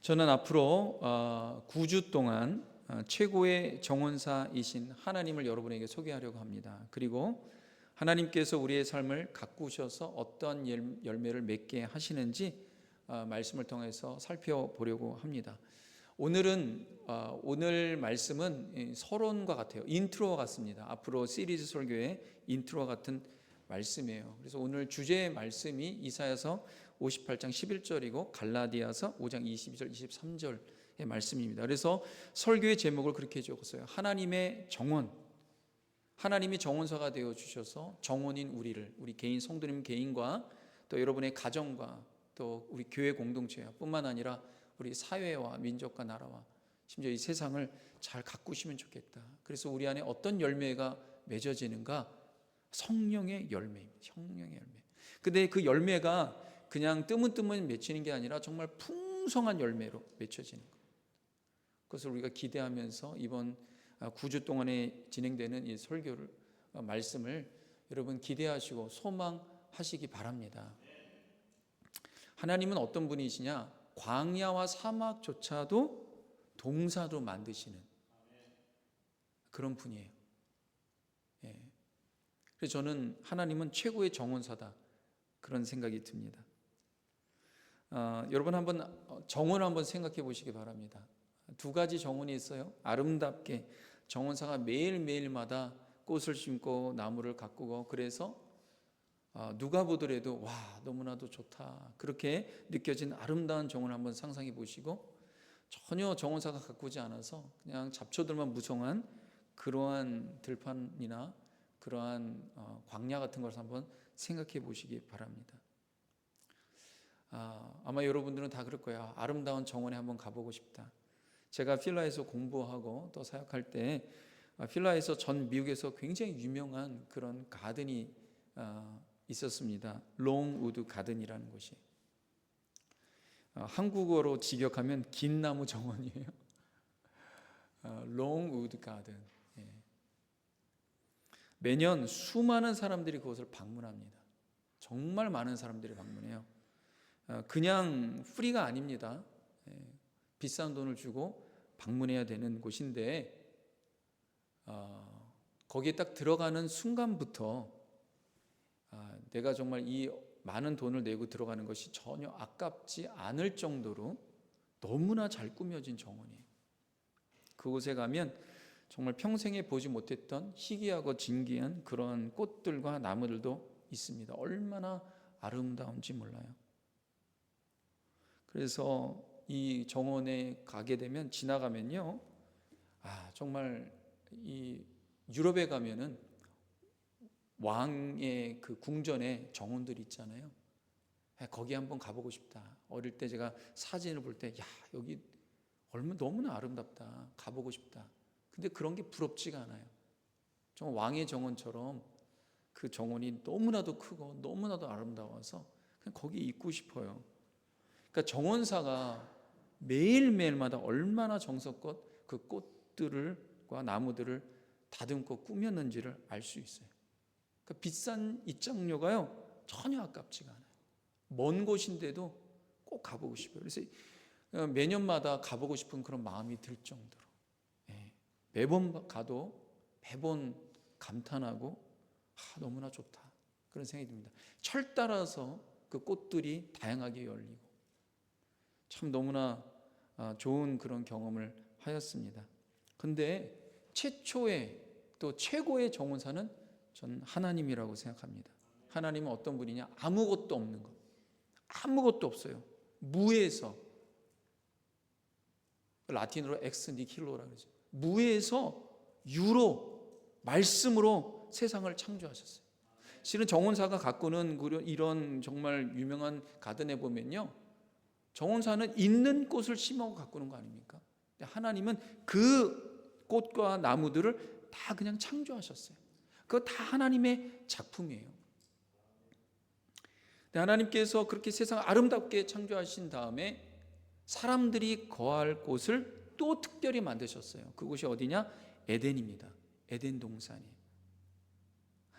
저는 앞으로 9주 동안 최고의 정원사이신 하나님을 여러분에게 소개하려고 합니다. 그리고 하나님께서 우리의 삶을 가꾸셔서 어떠한 열매를 맺게 하시는지 말씀을 통해서 살펴보려고 합니다. 오늘 말씀은 서론과 같아요. 인트로와 같습니다. 앞으로 시리즈 설교의 인트로와 같은 말씀이에요. 그래서 오늘 주제의 말씀이 이사야서 58장 11절이고 갈라디아서 5장 22절 23절의 말씀입니다. 그래서 설교의 제목을 그렇게 적었어요. 하나님의 정원. 하나님이 정원사가 되어 주셔서 정원인 우리 개인 성도님 개인과 또 여러분의 가정과 또 우리 교회 공동체와 뿐만 아니라 우리 사회와 민족과 나라와 심지어 이 세상을 잘 가꾸시면 좋겠다. 그래서 우리 안에 어떤 열매가 맺어지는가? 성령의 열매입니다. 성령의 열매. 근데 그 열매가 그냥 뜨문뜨문 맺히는 게 아니라 정말 풍성한 열매로 맺혀지는 것. 그것을 우리가 기대하면서 이번 9주 동안에 진행되는 이 설교를 말씀을 여러분 기대하시고 소망하시기 바랍니다. 하나님은 어떤 분이시냐? 광야와 사막조차도 동사로 만드시는 그런 분이에요. 예. 그래서 저는 하나님은 최고의 정원사다 그런 생각이 듭니다. 여러분 한번 정원을 한번 생각해 보시기 바랍니다. 두 가지 정원이 있어요. 아름답게 정원사가 매일매일마다 꽃을 심고 나무를 가꾸고 그래서 누가 보더라도 와 너무나도 좋다 그렇게 느껴진 아름다운 정원을 한번 상상해 보시고 전혀 정원사가 가꾸지 않아서 그냥 잡초들만 무성한 그러한 들판이나 그러한 광야 같은 것을 한번 생각해 보시기 바랍니다. 아마 여러분들은 다 그럴 거예요. 아름다운 정원에 한번 가보고 싶다. 제가 필라에서 공부하고 또 사역할 때 필라에서 전 미국에서 굉장히 유명한 그런 가든이 있었습니다. 롱우드 가든이라는 곳이 한국어로 직역하면 긴 나무 정원이에요. 롱우드 가든. 매년 수많은 사람들이 그곳을 방문합니다. 정말 많은 사람들이 방문해요. 그냥 프리가 아닙니다. 비싼 돈을 주고 방문해야 되는 곳인데 거기에 딱 들어가는 순간부터 내가 정말 이 많은 돈을 내고 들어가는 것이 전혀 아깝지 않을 정도로 너무나 잘 꾸며진 정원이에요. 그곳에 가면 정말 평생에 보지 못했던 희귀하고 진귀한 그런 꽃들과 나무들도 있습니다. 얼마나 아름다운지 몰라요. 그래서 이 정원에 가게 되면 지나가면요, 정말 이 유럽에 가면은 왕의 그 궁전에 정원들이 있잖아요. 거기 한번 가보고 싶다. 어릴 때 제가 사진을 볼 때, 여기 얼마나 너무나 아름답다. 가보고 싶다. 근데 그런 게 부럽지가 않아요. 정말 왕의 정원처럼 그 정원이 너무나도 크고 너무나도 아름다워서 그냥 거기 있고 싶어요. 그러니까 정원사가 매일매일마다 얼마나 정성껏 그 꽃들과 나무들을 다듬고 꾸몄는지를 알 수 있어요. 그러니까 비싼 입장료가요 전혀 아깝지가 않아요. 먼 곳인데도 꼭 가보고 싶어요. 그래서 매년마다 가보고 싶은 그런 마음이 들 정도로 매번 가도 매번 감탄하고 너무나 좋다 그런 생각이 듭니다. 철 따라서 그 꽃들이 다양하게 열리고 참 너무나 좋은 그런 경험을 하였습니다. 근데 최초의 또 최고의 정원사는 저는 하나님이라고 생각합니다. 하나님은 어떤 분이냐? 아무것도 없는 것, 아무것도 없어요. 무에서, 라틴어로 엑스 니힐로라고 그러죠. 무에서 유로, 말씀으로 세상을 창조하셨어요. 실은 정원사가 가꾸는 이런 정말 유명한 가든에 보면요, 정원사는 있는 꽃을 심어 가꾸는 거 아닙니까? 하나님은 그 꽃과 나무들을 다 그냥 창조하셨어요. 그거 다 하나님의 작품이에요. 하나님께서 그렇게 세상을 아름답게 창조하신 다음에 사람들이 거할 곳을 또 특별히 만드셨어요. 그곳이 어디냐? 에덴입니다. 에덴 동산이에요.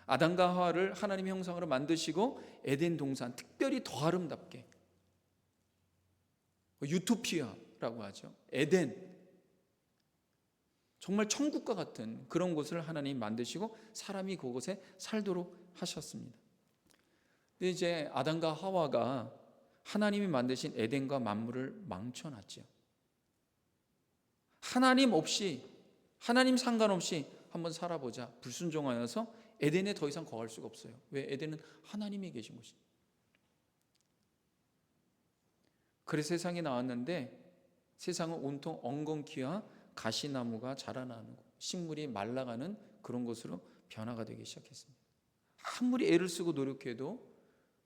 아담과 하와를 하나님의 형상으로 만드시고 에덴 동산 특별히 더 아름답게 유토피아라고 파라다이스라고 하죠. 에덴, 정말 천국과 같은 그런 곳을 하나님 만드시고 사람이 그곳에 살도록 하셨습니다. 근데 이제 아담과 하와가 하나님이 만드신 에덴과 만물을 망쳐놨죠. 하나님 없이, 하나님 상관없이 한번 살아보자 불순종하여서 에덴에 더 이상 거할 수가 없어요. 왜? 에덴은 하나님이 계신 곳이에요. 그래서 세상에 나왔는데 세상은 온통 엉겅퀴와 가시나무가 자라나는 곳, 식물이 말라가는 그런 곳으로 변화가 되기 시작했습니다. 아무리 애를 쓰고 노력해도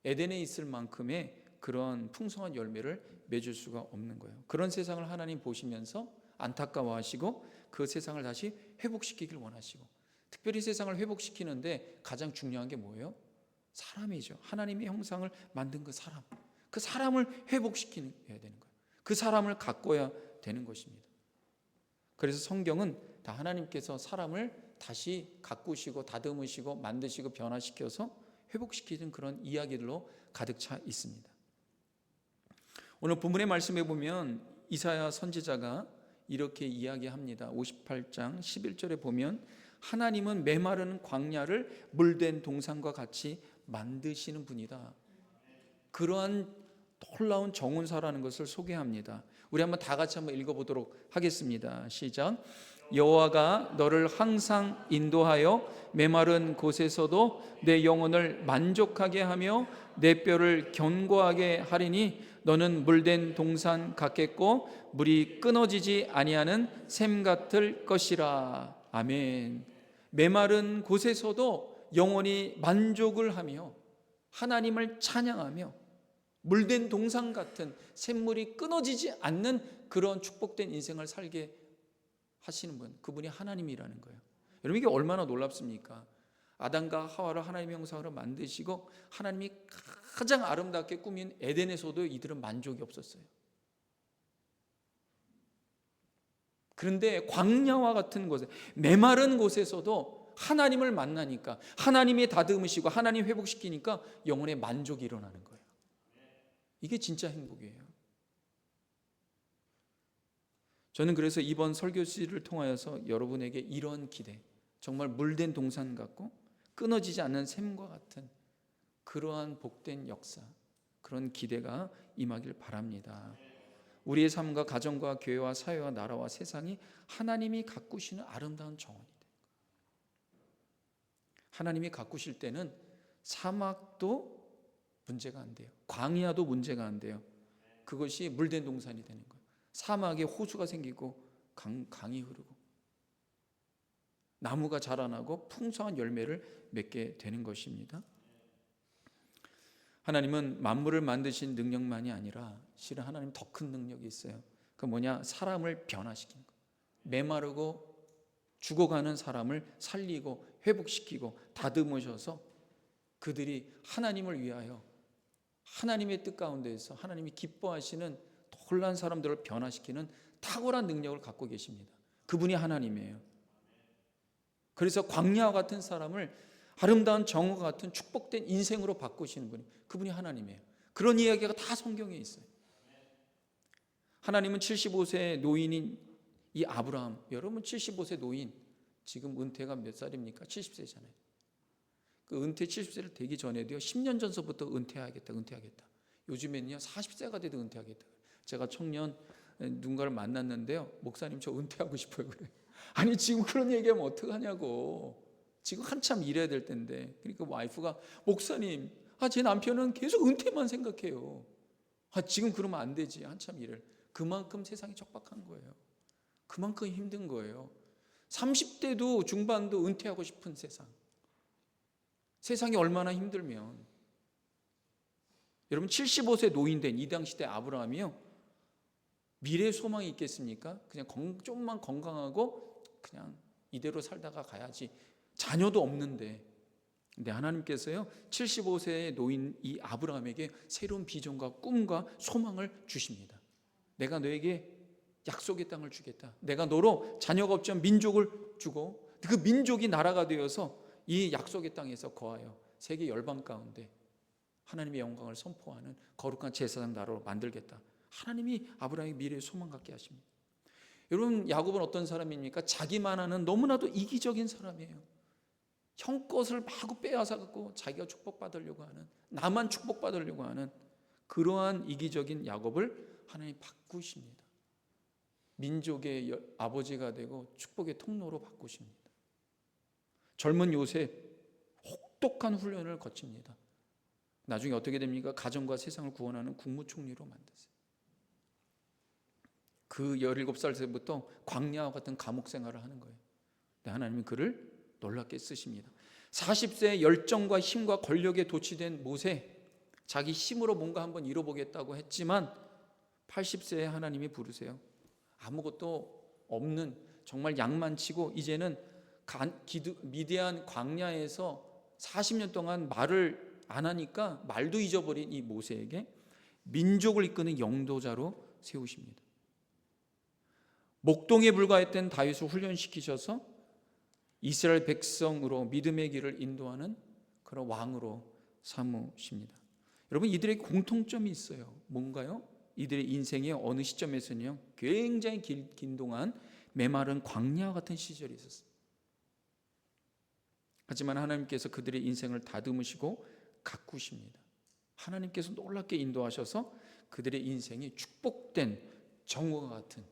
에덴에 있을 만큼의 그런 풍성한 열매를 맺을 수가 없는 거예요. 그런 세상을 하나님 보시면서 안타까워하시고 그 세상을 다시 회복시키길 원하시고, 특별히 세상을 회복시키는데 가장 중요한 게 뭐예요? 사람이죠. 하나님의 형상을 만든 그 사람을 회복시켜야 되는 거예요. 그 사람을 가꿔야 되는 것입니다. 그래서 성경은 다 하나님께서 사람을 다시 가꾸시고 다듬으시고 만드시고 변화시켜서 회복시키는 그런 이야기들로 가득 차 있습니다. 오늘 본문의 말씀에 보면 이사야 선지자가 이렇게 이야기합니다. 58장 11절에 보면 하나님은 메마른 광야를 물된 동산과 같이 만드시는 분이다. 그러한 놀라운 정운사라는 것을 소개합니다. 우리 한번 다 같이 한번 읽어보도록 하겠습니다. 시작. 여호와가 너를 항상 인도하여 메마른 곳에서도 내 영혼을 만족하게 하며 내 뼈를 견고하게 하리니 너는 물된 동산 같겠고 물이 끊어지지 아니하는 샘 같을 것이라. 아멘. 메마른 곳에서도 영혼이 만족을 하며 하나님을 찬양하며 물된 동산 같은 샘물이 끊어지지 않는 그런 축복된 인생을 살게 하시는 분, 그분이 하나님이라는 거예요. 여러분, 이게 얼마나 놀랍습니까? 아담과 하와를 하나님의 형상으로 만드시고 하나님이 가장 아름답게 꾸민 에덴에서도 이들은 만족이 없었어요. 그런데 광야와 같은 곳에, 메마른 곳에서도 하나님을 만나니까, 하나님이 다듬으시고 하나님 회복시키니까 영혼의 만족이 일어나는 거예요. 이게 진짜 행복이에요. 저는 그래서 이번 설교시를 통하여서 여러분에게 이런 기대, 정말 물된 동산 같고 끊어지지 않는 샘과 같은 그러한 복된 역사, 그런 기대가 임하길 바랍니다. 우리의 삶과 가정과 교회와 사회와 나라와 세상이 하나님이 가꾸시는 아름다운 정원이 돼요. 하나님이 가꾸실 때는 사막도 문제가 안 돼요. 광야도 문제가 안 돼요. 그것이 물된 동산이 되는 거예요. 사막에 호수가 생기고 강이 흐르고 나무가 자라나고 풍성한 열매를 맺게 되는 것입니다. 하나님은 만물을 만드신 능력만이 아니라 실은 하나님 더 큰 능력이 있어요. 그 뭐냐? 사람을 변화시키는 거. 메마르고 죽어가는 사람을 살리고 회복시키고 다듬으셔서 그들이 하나님을 위하여 하나님의 뜻 가운데에서 하나님이 기뻐하시는 놀란 사람들을 변화시키는 탁월한 능력을 갖고 계십니다. 그분이 하나님이에요. 그래서 광야와 같은 사람을 아름다운 정오와 같은 축복된 인생으로 바꾸시는 분이, 그분이 하나님이에요. 그런 이야기가 다 성경에 있어요. 하나님은 75세 노인인 이 아브라함, 여러분 75세 노인, 지금 은퇴가 몇 살입니까? 70세잖아요. 그 은퇴 70세를 되기 전에도요, 10년 전서부터 은퇴하겠다. 요즘에는요 40세가 돼도 은퇴하겠다. 제가 청년 누군가를 만났는데요, 목사님 저 은퇴하고 싶어요. 그래요. 아니 지금 그런 얘기하면 어떡하냐고. 지금 한참 일해야 될 텐데. 그러니까 와이프가, 목사님, 제 남편은 계속 은퇴만 생각해요. 지금 그러면 안 되지. 한참 일을. 그만큼 세상이 척박한 거예요. 그만큼 힘든 거예요. 30대도 중반도 은퇴하고 싶은 세상. 세상이 얼마나 힘들면. 여러분 75세 노인 된 이 당시 때 아브라함이요, 미래 소망이 있겠습니까? 그냥 좀만 건강하고 그냥 이대로 살다가 가야지. 자녀도 없는데. 근데 하나님께서요 75세의 노인 이 아브라함에게 새로운 비전과 꿈과 소망을 주십니다. 내가 너에게 약속의 땅을 주겠다. 내가 너로 자녀가 없지만 민족을 주고 그 민족이 나라가 되어서 이 약속의 땅에서 거하여 세계 열방 가운데 하나님의 영광을 선포하는 거룩한 제사장 나라로 만들겠다. 하나님이 아브라함의 미래의 소망 갖게 하십니다. 여러분, 야곱은 어떤 사람입니까? 자기만 하는 너무나도 이기적인 사람이에요. 형 것을 마구 빼앗아 갖고 자기가 축복받으려고 하는, 나만 축복받으려고 하는 그러한 이기적인 야곱을 하나님이 바꾸십니다. 민족의 아버지가 되고 축복의 통로로 바꾸십니다. 젊은 요셉, 혹독한 훈련을 거칩니다. 나중에 어떻게 됩니까? 가정과 세상을 구원하는 국무총리로 만드세요. 그 17살 때부터 광야와 같은 감옥 생활을 하는 거예요. 근데 하나님은 그를 놀랍게 쓰십니다. 40세에 열정과 힘과 권력에 도취된 모세, 자기 힘으로 뭔가 한번 이뤄보겠다고 했지만 80세에 하나님이 부르세요. 아무것도 없는 정말 양만치고 이제는 미디안 광야에서 40년 동안 말을 안 하니까 말도 잊어버린 이 모세에게 민족을 이끄는 영도자로 세우십니다. 목동에 불과했던 다윗을 훈련시키셔서 이스라엘 백성으로 믿음의 길을 인도하는 그런 왕으로 삼으십니다. 여러분, 이들의 공통점이 있어요. 뭔가요? 이들의 인생의 어느 시점에서는요, 굉장히 긴 동안 메마른 광야와 같은 시절이 있었어요. 하지만 하나님께서 그들의 인생을 다듬으시고 가꾸십니다. 하나님께서 놀랍게 인도하셔서 그들의 인생이 축복된 정오와 같은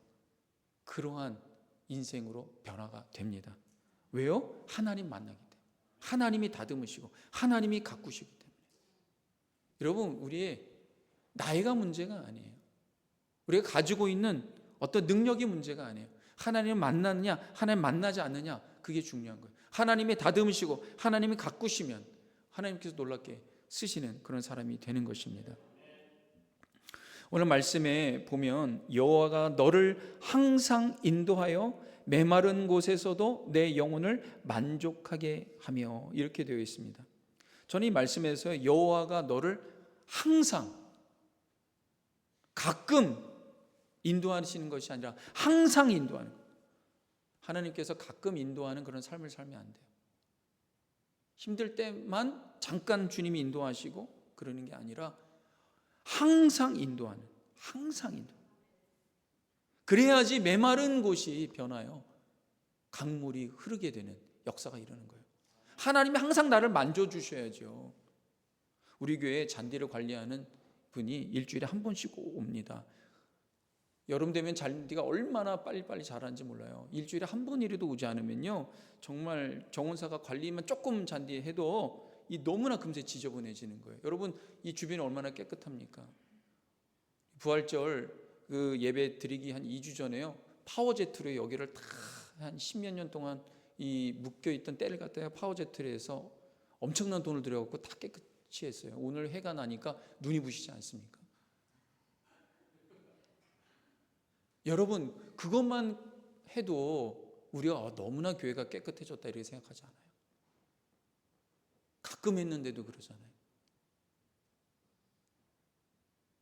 그러한 인생으로 변화가 됩니다. 왜요? 하나님 만나기 때문에. 하나님이 다듬으시고 하나님이 가꾸시기 때문에. 여러분, 우리의 나이가 문제가 아니에요. 우리가 가지고 있는 어떤 능력이 문제가 아니에요. 하나님을 만나느냐 하나님 만나지 않느냐, 그게 중요한 거예요. 하나님이 다듬으시고 하나님이 가꾸시면 하나님께서 놀랍게 쓰시는 그런 사람이 되는 것입니다. 오늘 말씀에 보면 여호와가 너를 항상 인도하여 메마른 곳에서도 내 영혼을 만족하게 하며, 이렇게 되어 있습니다. 저는 이 말씀에서 여호와가 너를 항상, 가끔 인도하시는 것이 아니라 항상 인도하는 거예요. 하나님께서 가끔 인도하는 그런 삶을 살면 안 돼요. 힘들 때만 잠깐 주님이 인도하시고 그러는 게 아니라 항상 인도하는, 항상 인도. 그래야지 메마른 곳이 변하여 강물이 흐르게 되는 역사가 일어나는 거예요. 하나님이 항상 나를 만져주셔야죠. 우리 교회 잔디를 관리하는 분이 일주일에 한 번씩 옵니다. 여름 되면 잔디가 얼마나 빨리빨리 자라는지 몰라요. 일주일에 한 번이라도 오지 않으면요, 정말 정원사가 관리만 조금 잔디 해도 이 너무나 금세 지저분해지는 거예요. 여러분, 이 주변이 얼마나 깨끗합니까? 부활절 그 예배 드리기 한 2주 전에요, 파워제트로 여기를 다 한 10몇 년 동안 이 묶여있던 때를 갖다가 파워제트로 해서 엄청난 돈을 들여갖고 다 깨끗이 했어요. 오늘 해가 나니까 눈이 부시지 않습니까? 여러분, 그것만 해도 우리가 너무나 교회가 깨끗해졌다 이렇게 생각하지 않아요? 가끔 했는데도 그러잖아요.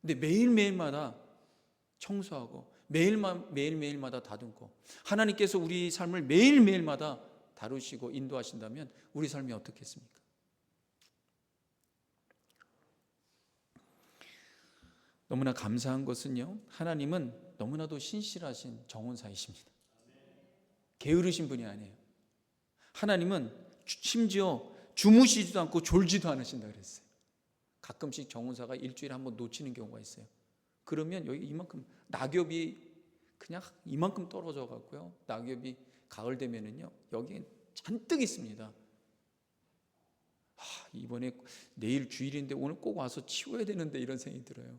근데 매일매일마다 청소하고 매일매일마다 다듬고 하나님께서 우리 삶을 매일매일마다 다루시고 인도하신다면 우리 삶이 어떻겠습니까? 너무나 감사한 것은요, 하나님은 너무나도 신실하신 정원사이십니다. 게으르신 분이 아니에요. 하나님은 심지어 주무시지도 않고 졸지도 않으신다 그랬어요. 가끔씩 정원사가 일주일에 한 번 놓치는 경우가 있어요. 그러면 여기 이만큼, 낙엽이 그냥 이만큼 떨어져 갖고요, 낙엽이 가을 되면은요 여기에 잔뜩 있습니다. 이번에 내일 주일인데 오늘 꼭 와서 치워야 되는데 이런 생각이 들어요.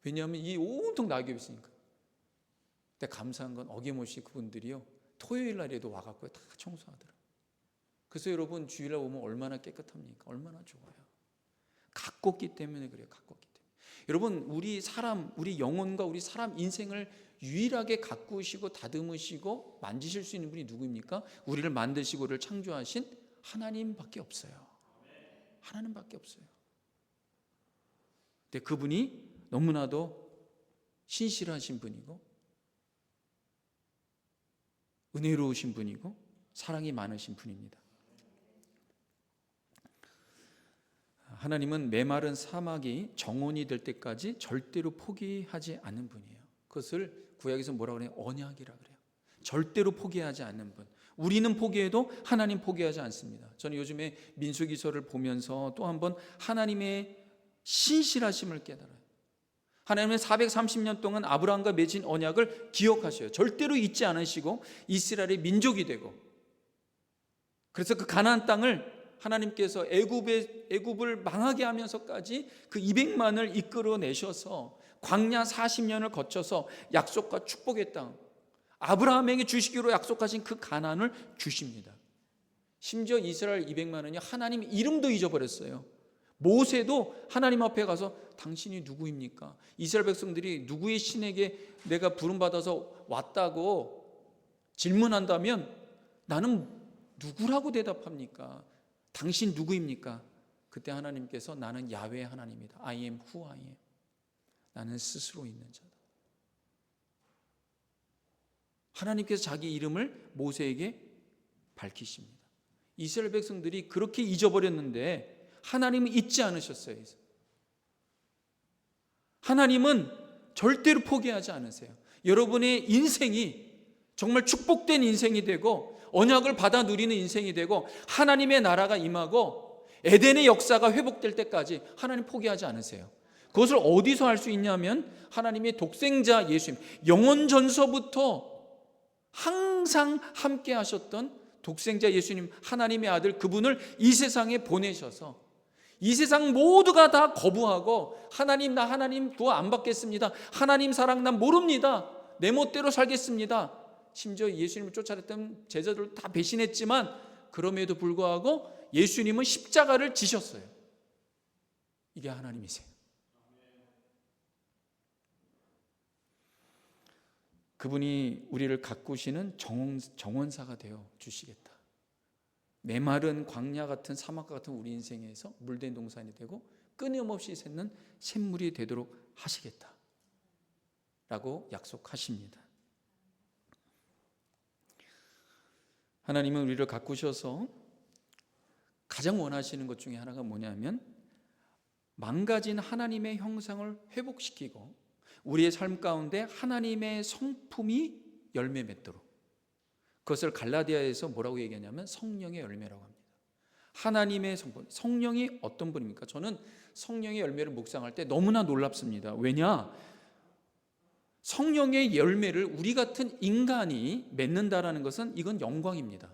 왜냐하면 이 온통 낙엽이 있으니까. 근데 감사한 건 어김없이 그분들이요, 토요일 날에도 와갖고 다 청소하더라고요. 그래서 여러분, 주일날 오면 얼마나 깨끗합니까? 얼마나 좋아요. 가꿨기 때문에 그래요. 가꿨기 때문에. 여러분, 우리 영혼과 우리 사람 인생을 유일하게 가꾸시고 다듬으시고 만지실 수 있는 분이 누구입니까? 우리를 만드시고 우리를 창조하신 하나님밖에 없어요. 하나님밖에 없어요. 근데 그분이 너무나도 신실하신 분이고 은혜로우신 분이고 사랑이 많으신 분입니다. 하나님은 메마른 사막이 정원이 될 때까지 절대로 포기하지 않는 분이에요. 그것을 구약에서 뭐라고 그래요? 언약이라 그래요. 절대로 포기하지 않는 분. 우리는 포기해도 하나님 포기하지 않습니다. 저는 요즘에 민수기서를 보면서 또 한번 하나님의 신실하심을 깨달아요. 하나님은 430년 동안 아브라함과 맺은 언약을 기억하셔요. 절대로 잊지 않으시고 이스라엘의 민족이 되고, 그래서 그 가나안 땅을 하나님께서 애굽을 망하게 하면서까지 그 200만을 이끌어내셔서 광야 40년을 거쳐서 약속과 축복의 땅, 아브라함에게 주시기로 약속하신 그 가나안을 주십니다. 심지어 이스라엘 200만은요, 하나님 이름도 잊어버렸어요. 모세도 하나님 앞에 가서 당신이 누구입니까? 이스라엘 백성들이 누구의 신에게 내가 부름받아서 왔다고 질문한다면 나는 누구라고 대답합니까? 당신 누구입니까? 그때 하나님께서 나는 야훼 하나님이다. I am who I am. 나는 스스로 있는 자다. 하나님께서 자기 이름을 모세에게 밝히십니다. 이스라엘 백성들이 그렇게 잊어버렸는데 하나님은 잊지 않으셨어요. 하나님은 절대로 포기하지 않으세요. 여러분의 인생이 정말 축복된 인생이 되고 언약을 받아 누리는 인생이 되고 하나님의 나라가 임하고 에덴의 역사가 회복될 때까지 하나님 포기하지 않으세요. 그것을 어디서 할 수 있냐면 하나님의 독생자 예수님, 영원 전서부터 항상 함께 하셨던 독생자 예수님, 하나님의 아들, 그분을 이 세상에 보내셔서 이 세상 모두가 다 거부하고 하나님, 나 하나님 구원 안 받겠습니다. 하나님 사랑 난 모릅니다. 내 멋대로 살겠습니다. 심지어 예수님을 쫓아냈던 제자들 다 배신했지만 그럼에도 불구하고 예수님은 십자가를 지셨어요. 이게 하나님이세요. 그분이 우리를 가꾸시는 정원사가 되어 주시겠다. 메마른 광야 같은 사막과 같은 우리 인생에서 물된 동산이 되고 끊임없이 솟는 샘물이 되도록 하시겠다 라고 약속하십니다. 하나님은 우리를 가꾸셔서 가장 원하시는 것 중에 하나가 뭐냐면 망가진 하나님의 형상을 회복시키고 우리의 삶 가운데 하나님의 성품이 열매 맺도록, 그것을 갈라디아에서 뭐라고 얘기하냐면 성령의 열매라고 합니다. 하나님의 성품, 성령이 어떤 분입니까? 저는 성령의 열매를 묵상할 때 너무나 놀랍습니다. 왜냐? 성령의 열매를 우리 같은 인간이 맺는다라는 것은 이건 영광입니다.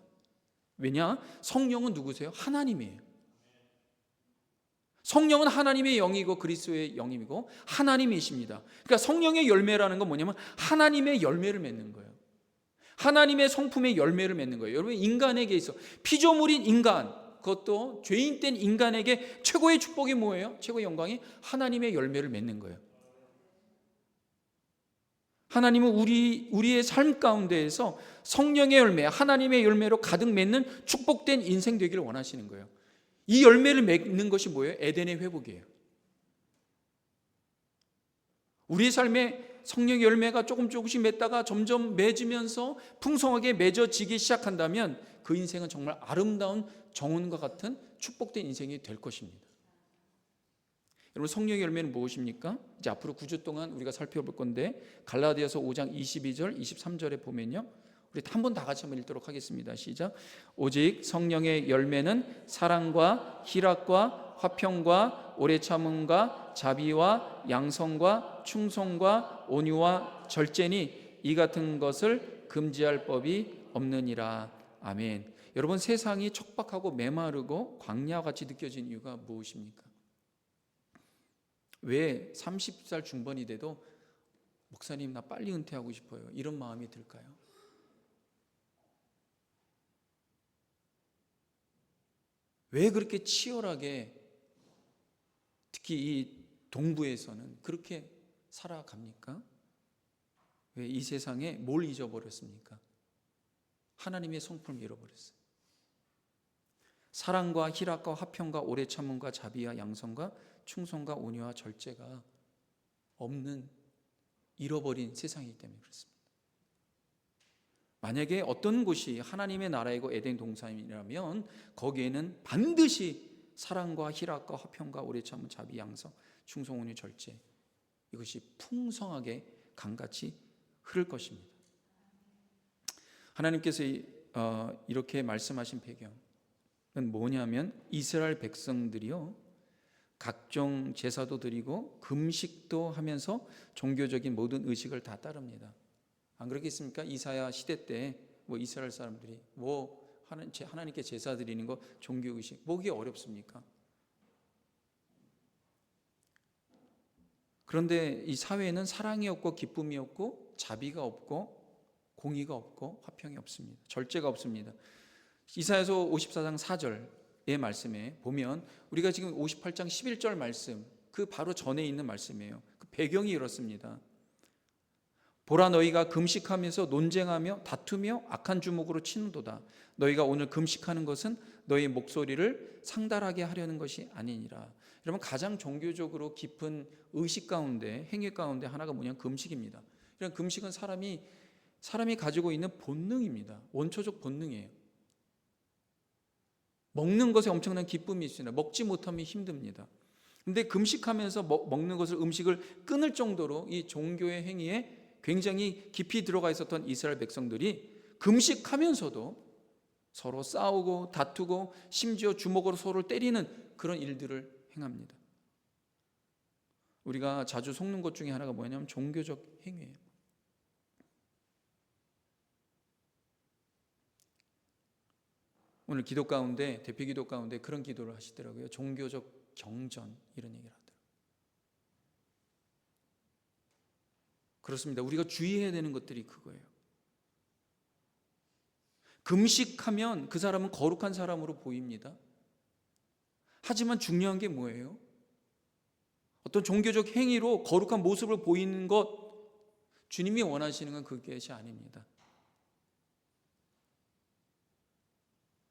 왜냐? 성령은 누구세요? 하나님이에요. 성령은 하나님의 영이고 그리스도의 영이고 하나님이십니다. 그러니까 성령의 열매라는 건 뭐냐면 하나님의 열매를 맺는 거예요. 하나님의 성품의 열매를 맺는 거예요. 여러분, 인간에게 있어 피조물인 인간, 그것도 죄인된 인간에게 최고의 축복이 뭐예요? 최고의 영광이 하나님의 열매를 맺는 거예요. 하나님은 우리의 삶 가운데에서 성령의 열매, 하나님의 열매로 가득 맺는 축복된 인생 되기를 원하시는 거예요. 이 열매를 맺는 것이 뭐예요? 에덴의 회복이에요. 우리의 삶에 성령의 열매가 조금씩 맺다가 점점 맺으면서 풍성하게 맺어지기 시작한다면 그 인생은 정말 아름다운 정원과 같은 축복된 인생이 될 것입니다. 여러분, 성령의 열매는 무엇입니까? 이제 앞으로 9주 동안 우리가 살펴볼 건데 갈라디아서 5장 22절 23절에 보면요, 우리 한 번 다 같이 한번 읽도록 하겠습니다. 시작. 오직 성령의 열매는 사랑과 희락과 화평과 오래 참음과 자비와 양성과 충성과 온유와 절제니 이 같은 것을 금지할 법이 없느니라. 아멘. 여러분, 세상이 척박하고 메마르고 광야와 같이 느껴진 이유가 무엇입니까? 왜 30살 중반이 돼도 목사님 나 빨리 은퇴하고 싶어요, 이런 마음이 들까요? 왜 그렇게 치열하게, 특히 이 동부에서는 그렇게 살아갑니까? 왜 이 세상에 뭘 잊어버렸습니까? 하나님의 성품을 잃어버렸어요. 사랑과 희락과 화평과 오래 참음과 자비와 양성과 충성과 온유와 절제가 없는, 잃어버린 세상이기 때문에 그렇습니다. 만약에 어떤 곳이 하나님의 나라이고 에덴 동산이라면 거기에는 반드시 사랑과 희락과 화평과 오래 참은 자비 양성 충성 온유 절제, 이것이 풍성하게 강같이 흐를 것입니다. 하나님께서 이렇게 말씀하신 배경은 뭐냐면 이스라엘 백성들이요 각종 제사도 드리고 금식도 하면서 종교적인 모든 의식을 다 따릅니다. 안 그렇겠습니까? 이사야 시대 때 이스라엘 사람들이 하나님께 제사 드리는 거 종교 의식 뭐기 어렵습니까? 그런데 이 사회에는 사랑이 없고 기쁨이 없고 자비가 없고 공의가 없고 화평이 없습니다. 절제가 없습니다. 이사야서 54장 4절의 말씀에 보면 우리가 지금 58장 11절 말씀 그 바로 전에 있는 말씀이에요. 그 배경이 이렇습니다. 보라 너희가 금식하면서 논쟁하며 다투며 악한 주먹으로 치는도다. 너희가 오늘 금식하는 것은 너희 목소리를 상달하게 하려는 것이 아니니라. 여러분 가장 종교적으로 깊은 의식 가운데 행위 가운데 하나가 뭐냐면 금식입니다. 이런 금식은 사람이 가지고 있는 본능입니다. 원초적 본능이에요. 먹는 것에 엄청난 기쁨이 있습니다. 먹지 못하면 힘듭니다. 근데 금식하면서 먹는 것을 음식을 끊을 정도로 이 종교의 행위에 굉장히 깊이 들어가 있었던 이스라엘 백성들이 금식하면서도 서로 싸우고 다투고 심지어 주먹으로 서로를 때리는 그런 일들을 행합니다. 우리가 자주 속는 것 중에 하나가 뭐냐면 종교적 행위예요. 오늘 기도 가운데 대표 기도 가운데 그런 기도를 하시더라고요. 종교적 경전 이런 얘기를 하더라고요. 그렇습니다. 우리가 주의해야 되는 것들이 그거예요. 금식하면 그 사람은 거룩한 사람으로 보입니다. 하지만 중요한 게 뭐예요? 어떤 종교적 행위로 거룩한 모습을 보이는 것, 주님이 원하시는 건 그것이 아닙니다.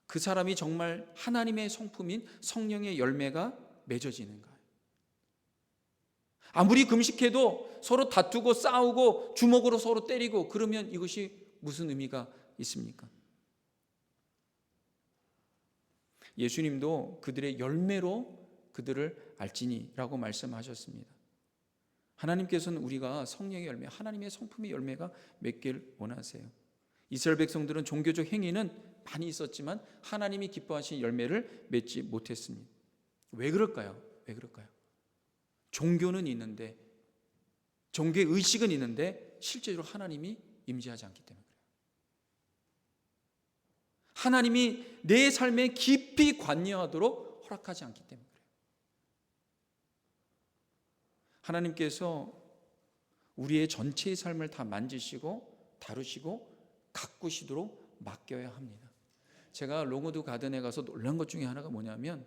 그 사람이 정말 하나님의 성품인 성령의 열매가 맺어지는가? 아무리 금식해도 서로 다투고 싸우고 주먹으로 서로 때리고 그러면 이것이 무슨 의미가 있습니까? 예수님도 그들의 열매로 그들을 알지니라고 말씀하셨습니다. 하나님께서는 우리가 성령의 열매, 하나님의 성품의 열매가 맺길 원하세요. 이스라엘 백성들은 종교적 행위는 많이 있었지만 하나님이 기뻐하신 열매를 맺지 못했습니다. 왜 그럴까요? 종교는 있는데, 종교의 의식은 있는데 실제로 하나님이 임재하지 않기 때문에 그래요. 하나님이 내 삶에 깊이 관여하도록 허락하지 않기 때문에 그래요. 하나님께서 우리의 전체의 삶을 다 만지시고 다루시고 가꾸시도록 맡겨야 합니다. 제가 롱우드 가든에 가서 놀란 것 중에 하나가 뭐냐면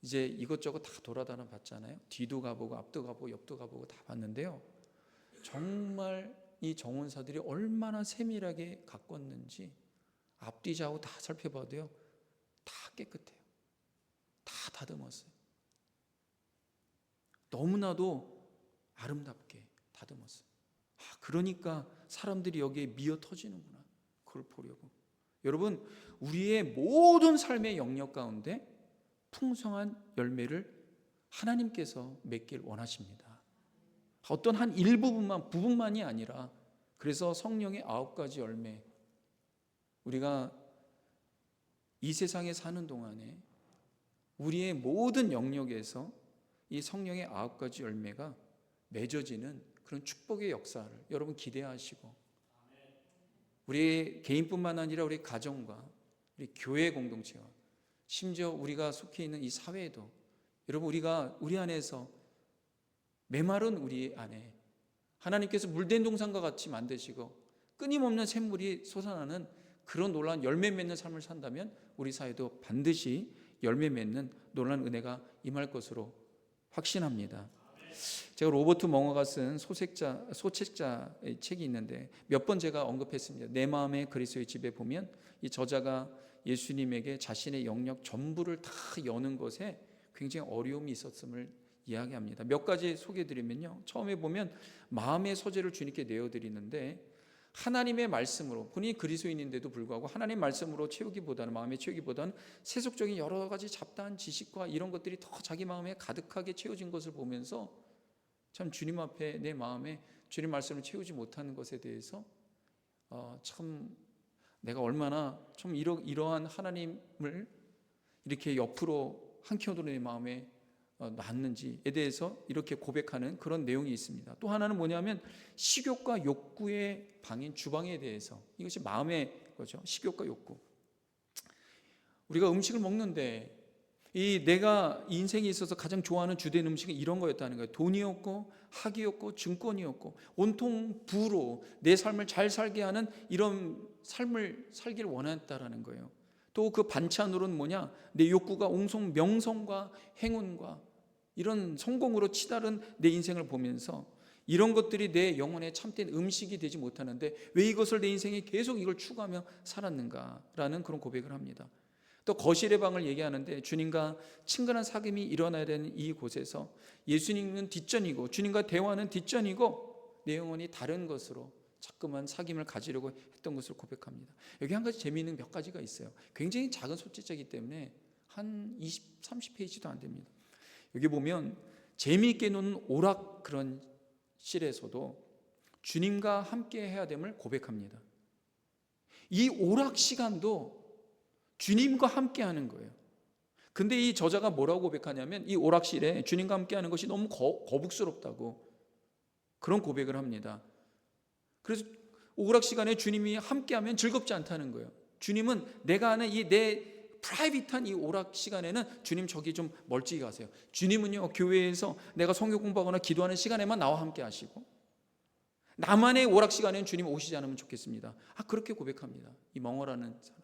이제 이것저것 다 돌아다녀 봤잖아요. 뒤도 가보고 앞도 가보고 옆도 가보고 다 봤는데요. 정말 이 정원사들이 얼마나 세밀하게 가꿨는지 앞뒤 좌우 다 살펴봐도요. 다 깨끗해요. 다 다듬었어요. 너무나도 아름답게 다듬었어요. 그러니까 사람들이 여기에 미어 터지는구나. 그걸 보려고. 여러분, 우리의 모든 삶의 영역 가운데 풍성한 열매를 하나님께서 맺길 원하십니다. 어떤 한 부분만이 아니라 그래서 성령의 9가지 열매, 우리가 이 세상에 사는 동안에 우리의 모든 영역에서 이 성령의 9가지 열매가 맺어지는 그런 축복의 역사를 여러분 기대하시고, 우리 개인뿐만 아니라 우리 가정과 우리 교회 공동체와 심지어 우리가 속해 있는 이 사회에도 여러분 우리 안에서 메마른 우리 안에 하나님께서 물된 동산과 같이 만드시고 끊임없는 샘물이 솟아나는 그런 놀라운 열매 맺는 삶을 산다면 우리 사회도 반드시 열매 맺는 놀라운 은혜가 임할 것으로 확신합니다. 제가 로버트 멍어가 쓴 소책자의 책이 있는데 몇 번 제가 언급했습니다. 내 마음의 그리스도의 집에 보면 이 저자가 예수님에게 자신의 영역 전부를 다 여는 것에 굉장히 어려움이 있었음을 이야기합니다. 몇 가지 소개해드리면요. 처음에 보면 마음의 소재를 주님께 내어드리는데 하나님의 말씀으로, 본인이 그리스도인인데도 불구하고 하나님 말씀으로 채우기보다는, 마음에 채우기보다는 세속적인 여러 가지 잡다한 지식과 이런 것들이 더 자기 마음에 가득하게 채워진 것을 보면서 참 주님 앞에 내 마음에 주님 말씀을 채우지 못하는 것에 대해서 참 내가 얼마나 좀 이러한 하나님을 이렇게 옆으로 한켠으로 내 마음에 놨는지에 대해서 이렇게 고백하는 그런 내용이 있습니다. 또 하나는 뭐냐면 식욕과 욕구의 방인 주방에 대해서, 이것이 마음의 거죠. 식욕과 욕구. 우리가 음식을 먹는데 내가 인생에 있어서 가장 좋아하는 주된 음식은 이런 거였다는 거예요. 돈이었고 학이었고 증권이었고 온통 부로 내 삶을 잘 살게 하는 이런 삶을 살기를 원했다라는 거예요. 또 그 반찬으로는 뭐냐? 내 욕구가 옹성 명성과 행운과 이런 성공으로 치달은 내 인생을 보면서 이런 것들이 내 영혼에 참된 음식이 되지 못하는데 왜 이것을 내 인생에 계속 이걸 추구하며 살았는가라는 그런 고백을 합니다. 또 거실의 방을 얘기하는데 주님과 친근한 사귐이 일어나야 되는 이곳에서 예수님은 뒷전이고 주님과 대화는 뒷전이고 내 영혼이 다른 것으로 자꾸만 사귐을 가지려고 했던 것을 고백합니다. 여기 한 가지 재미있는 몇 가지가 있어요. 굉장히 작은 소재이기 때문에 한 20, 30페이지도 안 됩니다. 여기 보면 재미있게 노는 오락 그런 실에서도 주님과 함께 해야 됨을 고백합니다. 이 오락 시간도 주님과 함께 하는 거예요. 근데 이 저자가 뭐라고 고백하냐면 이 오락실에 주님과 함께 하는 것이 너무 거북스럽다고 그런 고백을 합니다. 그래서 오락 시간에 주님이 함께하면 즐겁지 않다는 거예요. 주님은 내가 하는 내 프라이빗한 이 오락 시간에는 주님 저기 좀 멀찍이 가세요. 주님은요 교회에서 내가 성경 공부하거나 기도하는 시간에만 나와 함께 하시고 나만의 오락 시간에는 주님 오시지 않으면 좋겠습니다. 그렇게 고백합니다. 이 멍어라는 사람.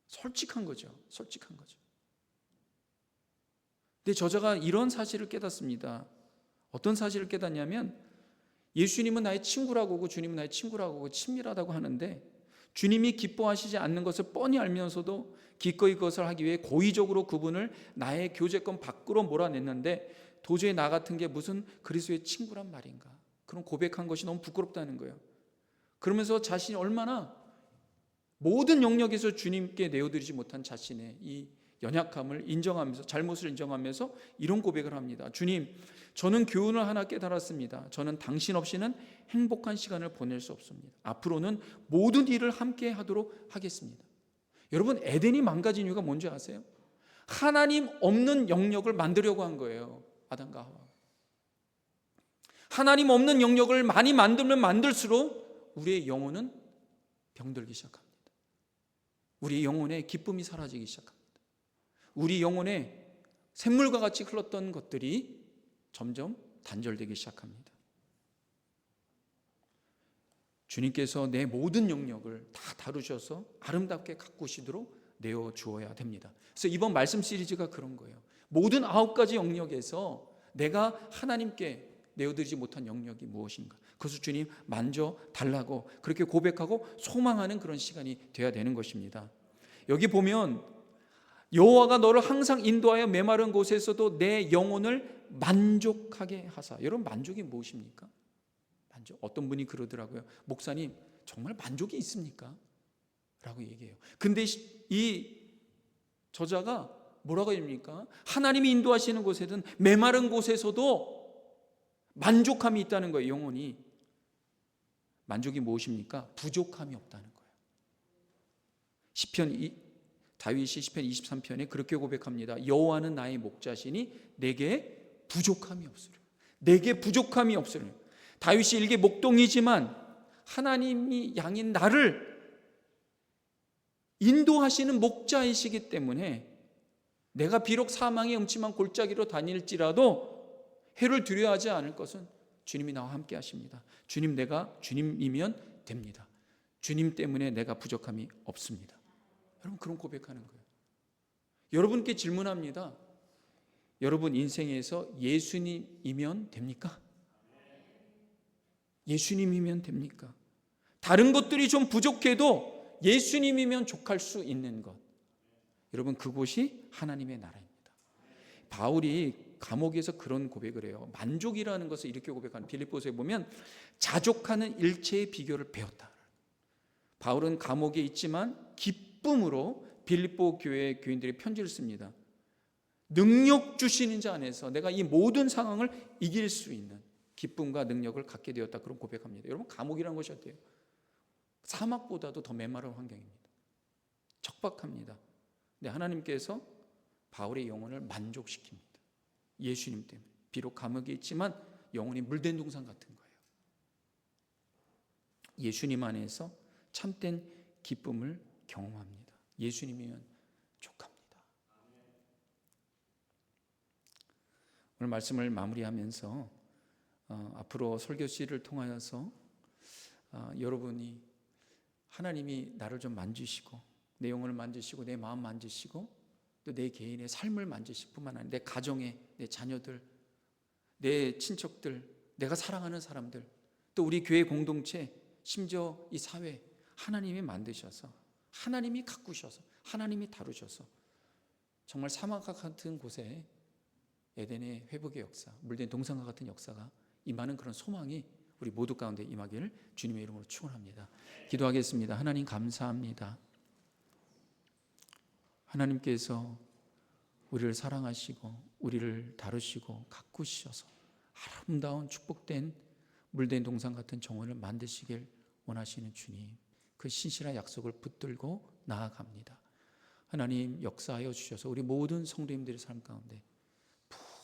솔직한 거죠. 솔직한 거죠. 근데 저자가 이런 사실을 깨닫습니다. 어떤 사실을 깨닫냐면 예수님은 나의 친구라고 하고 주님은 나의 친구라고 하고 친밀하다고 하는데 주님이 기뻐하시지 않는 것을 뻔히 알면서도 기꺼이 그것을 하기 위해 고의적으로 그분을 나의 교제권 밖으로 몰아냈는데 도저히 나 같은 게 무슨 그리스도의 친구란 말인가. 그런 고백한 것이 너무 부끄럽다는 거예요. 그러면서 자신이 얼마나 모든 영역에서 주님께 내어드리지 못한 자신의 이 연약함을 인정하면서 잘못을 인정하면서 이런 고백을 합니다. 주님, 저는 교훈을 하나 깨달았습니다. 저는 당신 없이는 행복한 시간을 보낼 수 없습니다. 앞으로는 모든 일을 함께 하도록 하겠습니다. 여러분, 에덴이 망가진 이유가 뭔지 아세요? 하나님 없는 영역을 만들려고 한 거예요. 아담과 하와. 하나님 없는 영역을 많이 만들면 만들수록 우리의 영혼은 병들기 시작합니다. 우리 영혼의 기쁨이 사라지기 시작합니다. 우리 영혼에 샘물과 같이 흘렀던 것들이 점점 단절되기 시작합니다. 주님께서 내 모든 영역을 다 다루셔서 아름답게 가꾸시도록 내어주어야 됩니다. 그래서 이번 말씀 시리즈가 그런 거예요. 모든 9가지 영역에서 내가 하나님께 내어드리지 못한 영역이 무엇인가, 그것을 주님 만져 달라고 그렇게 고백하고 소망하는 그런 시간이 되어야 되는 것입니다. 여기 보면 여호와가 너를 항상 인도하여 메마른 곳에서도 내 영혼을 만족하게 하사. 여러분, 만족이 무엇입니까? 만족. 어떤 분이 그러더라고요. 목사님, 정말 만족이 있습니까? 라고 얘기해요. 근데 이 저자가 뭐라고 합니까? 하나님이 인도하시는 곳에든 메마른 곳에서도 만족함이 있다는 거예요. 영혼이. 만족이 무엇입니까? 부족함이 없다는 거예요. 다윗이 시편 23편에 그렇게 고백합니다. 여호와는 나의 목자시니 내게 부족함이 없으리라. 내게 부족함이 없으리라. 다윗이 일개 목동이지만 하나님이 양인 나를 인도하시는 목자이시기 때문에 내가 비록 사망의 음침한 골짜기로 다닐지라도 해를 두려워하지 않을 것은 주님이 나와 함께 하십니다. 내가 주님이면 됩니다. 주님 때문에 내가 부족함이 없습니다. 여러분, 그런 고백하는 거예요. 여러분께 질문합니다. 여러분 인생에서 예수님이면 됩니까? 예수님이면 됩니까? 다른 것들이 좀 부족해도 예수님이면 족할 수 있는 것, 여러분, 그곳이 하나님의 나라입니다. 바울이 감옥에서 그런 고백을 해요. 만족이라는 것을 이렇게 고백하는, 빌립보서에 보면 자족하는 일체의 비결을 배웠다. 바울은 감옥에 있지만 기쁨으로 빌립보 교회 교인들의 편지를 씁니다. 능력 주시는 자 안에서 내가 이 모든 상황을 이길 수 있는 기쁨과 능력을 갖게 되었다. 그런 고백합니다. 여러분, 감옥이라는 것이 어때요? 사막보다도 더 메마른 환경입니다. 척박합니다. 근데 하나님께서 바울의 영혼을 만족시킵니다. 예수님 때문에. 비록 감옥에 있지만 영혼이 물된 동산 같은 거예요. 예수님 안에서 참된 기쁨을 경험합니다. 예수님이면 족합니다. 오늘 말씀을 마무리하면서 앞으로 설교 시를 통하여서 여러분이 하나님이 나를 좀 만지시고 내 영혼을 만지시고 내 마음 만지시고 또 내 개인의 삶을 만지실 뿐만 아니라 내 가정에 내 자녀들, 내 친척들, 내가 사랑하는 사람들, 또 우리 교회 공동체, 심지어 이 사회, 하나님이 만드셔서 하나님이 가꾸셔서 하나님이 다루셔서 정말 사막과 같은 곳에 에덴의 회복의 역사, 물된 동산과 같은 역사가 임하는 그런 소망이 우리 모두 가운데 임하기를 주님의 이름으로 축원합니다. 기도하겠습니다. 하나님 감사합니다. 하나님께서 우리를 사랑하시고 우리를 다루시고 가꾸셔서 아름다운 축복된 물된 동산 같은 정원을 만드시길 원하시는 주님, 그 신실한 약속을 붙들고 나아갑니다. 하나님 역사하여 주셔서 우리 모든 성도님들의 삶 가운데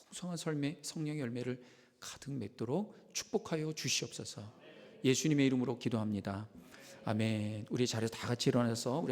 풍성한 성령의 열매를 가득 맺도록 축복하여 주시옵소서. 예수님의 이름으로 기도합니다. 아멘. 우리 자리에서 다 같이 일어나서 우리